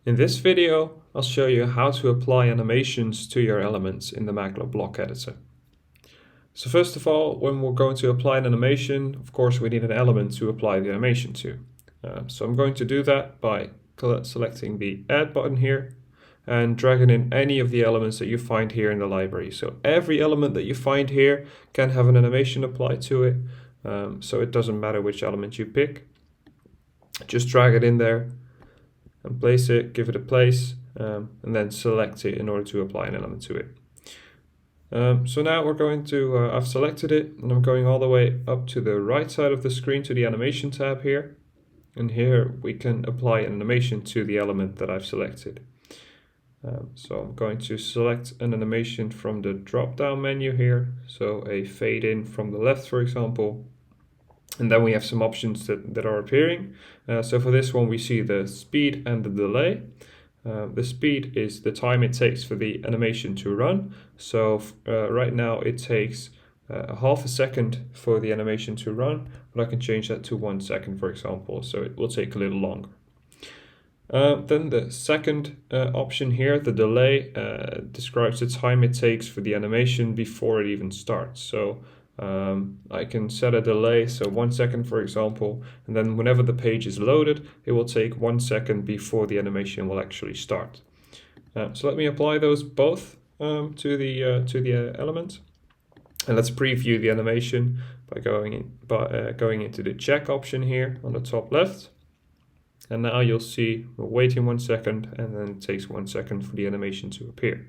In this video, I'll show you how to apply animations to your elements in the Maglr block editor. So first of all, when we're going to apply an animation, of course we need an element to apply the animation to. So I'm going to do that by selecting the Add button here and dragging in any of the elements that you find here in the library. So every element that you find here can have an animation applied to it, so it doesn't matter which element you pick. Just drag it in there and place it, give it a place, and then select it in order to apply an element to it. So now we're going to, I've selected it and I'm going all the way up to the right side of the screen to the animation tab here. And here we can apply an animation to the element that I've selected. So I'm going to select an animation from the drop down menu here. So a fade in from the left, for example. And then we have some options that are appearing. So for this one, we see the speed and the delay. The speed is the time it takes for the animation to run. So right now it takes half a second for the animation to run, but I can change that to 1 second, for example. So it will take a little longer. Then the second option here, the delay, describes the time it takes for the animation before it even starts. So I can set a delay, so 1 second, for example, and then whenever the page is loaded, it will take 1 second before the animation will actually start. So let me apply those both to the element, and let's preview the animation by going into the check option here on the top left. And now you'll see we're waiting 1 second, and then it takes 1 second for the animation to appear.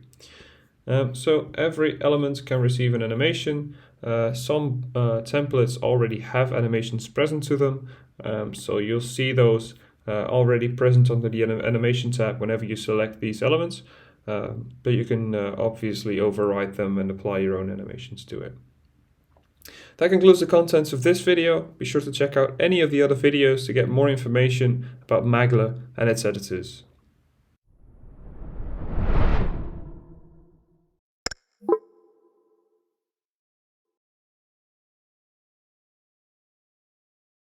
So every element can receive an animation. Some templates already have animations present to them, so you'll see those already present under the animation tab whenever you select these elements, but you can obviously override them and apply your own animations to it. That concludes the contents of this video. Be sure to check out any of the other videos to get more information about Maglr and its editors.